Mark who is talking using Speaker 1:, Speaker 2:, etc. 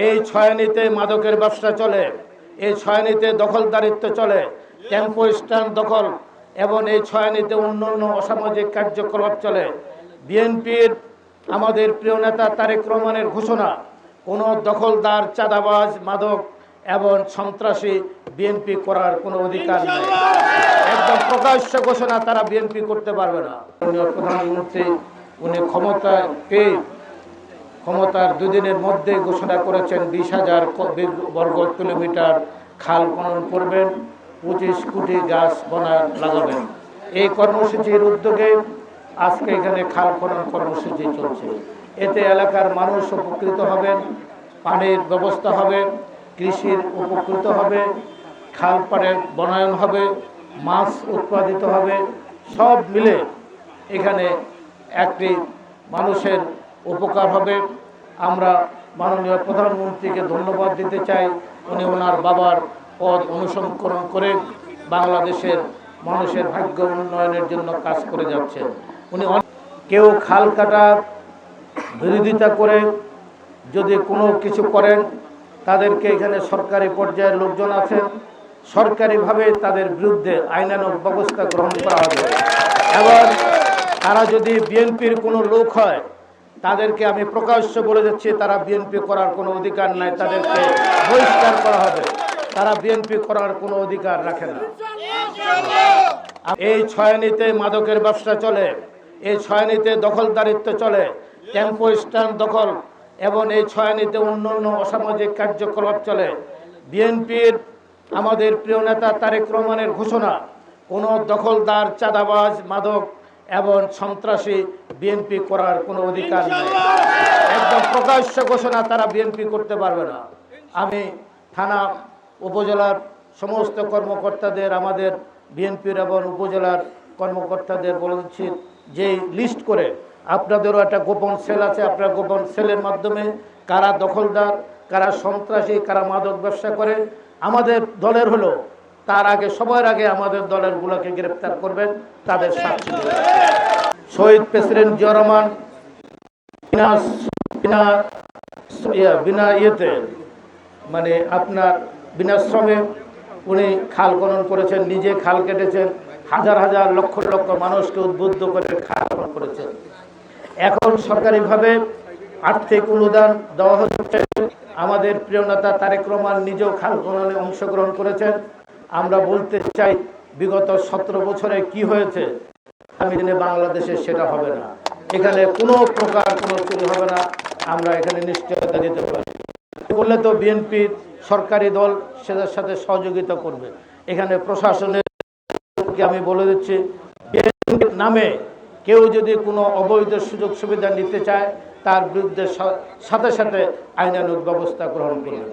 Speaker 1: এই ছয়ানীতে মাদকের ব্যবসা চলে, এই ছয়ানীতে দখলদারিত্ব চলে, টেম্পো স্ট্যান্ড দখল এবং এই ছয়ানীতে অন্যান্য অসামাজিক কার্যকলাপ চলে। বিএনপির আমাদের প্রিয় নেতা তারেক রহমানের ঘোষণা, কোনো দখলদার, চাঁদাবাজ, মাদক এবং সন্ত্রাসী বিএনপি করার কোনো অধিকার নেই। একদম প্রকাশ্য ঘোষণা, তারা বিএনপি করতে পারবে না। প্রধানমন্ত্রী উনি ক্ষমতার দুদিনের মধ্যে ঘোষণা করেছেন 20,000 বর্গ কিলোমিটার খাল খনন করবেন, 25 কোটি গাছ লাগাবেন। এই কর্মসূচির উদ্যোগে আজকে এখানে খাল খনন কর্মসূচি চলছে। এতে এলাকার মানুষ উপকৃত হবেন, পানির ব্যবস্থা হবে, কৃষির উপকৃত হবে, খাল পাড়ের বনায়ন হবে, মাছ উৎপাদিত হবে। সব মিলে এখানে একটি মানুষের উপকার হবে। আমরা মাননীয় প্রধানমন্ত্রীকে ধন্যবাদ দিতে চাই। উনি ওনার বাবার পথ অনুসরণ করে বাংলাদেশের মানুষের ভাগ্য উন্নয়নের জন্য কাজ করে যাচ্ছেন। উনি কেউ খাল কাটার বিরোধিতা করে যদি কোনো কিছু করেন, তাদেরকে এখানে সরকারি পর্যায়ের লোকজন আছেন, সরকারিভাবে তাদের বিরুদ্ধে আইনানুগ ব্যবস্থা গ্রহণ করা হবে। এবং তারা যদি বিএনপির কোনো লোক হয়, তাদেরকে আমি প্রকাশ্য বলে যাচ্ছি, তারা বিএনপি করার কোনো অধিকার নাই, তাদেরকে বহিষ্কার করা হবে। তারা বিএনপি করার কোনো অধিকার রাখে না। এই ছয়ানীতে মাদকের ব্যবসা চলে, এই ছয়ানীতে দখলদারিত্ব চলে, টেম্পো স্ট্যান্ড দখল এবং এই ছয়ানীতে অন্যান্য অসামাজিক কার্যকলাপ চলে। বিএনপির আমাদের প্রিয় নেতা তারেক রহমানের ঘোষণা, কোনো দখলদার, চাঁদাবাজ, মাদক এবং সন্ত্রাসী বিএনপি করার কোনো অধিকার নেই। একদম প্রকাশ্য ঘোষণা, তারা বিএনপি করতে পারবে না। আমি থানা উপজেলার সমস্ত কর্মকর্তাদের, আমাদের বিএনপির এবং উপজেলার কর্মকর্তাদের বলে দিচ্ছি, যে লিস্ট করে আপনাদেরও একটা গোপন সেল আছে, আপনার গোপন সেলের মাধ্যমে কারা দখলদার, কারা সন্ত্রাসী, কারা মাদক ব্যবসা করে আমাদের দলের হলো, তার আগে সবার আগে আমাদের দলের গুলোকে গ্রেপ্তার করবেন, তাদের শাস্তি দেবেন। শহীদ প্রেসিডেন্ট জিয়াউর রহমান বিনা ইয়েতে মানে আপনার বিনা শ্রমে উনি খাল খনন করেছেন, নিজে খাল কেটেছেন, হাজার হাজার লক্ষ লক্ষ মানুষকে উদ্বুদ্ধ করে খাল খনন করেছেন। এখন সরকারিভাবে আর্থিক অনুদান দেওয়া হচ্ছে। আমাদের প্রিয় নেতা তারেক রহমান নিজেও খাল খননে অংশগ্রহণ করেছেন। আমরা বলতে চাই, বিগত 17 বছরে কি হয়েছে আগামী দিনে বাংলাদেশে সেটা হবে না। এখানে কোনো প্রকার কোনো চুরি হবে না, আমরা এখানে নিশ্চয়তা দিতে পারি। বললে তো বিএনপি সরকারি দল সেটার সাথে সহযোগিতা করবে। এখানে প্রশাসনের আমি বলে দিচ্ছি, বিএনপির নামে কেউ যদি কোনো অবৈধ সুযোগ সুবিধা নিতে চায়, তার বিরুদ্ধে সাথে সাথে আইনানুগ ব্যবস্থা গ্রহণ করবে।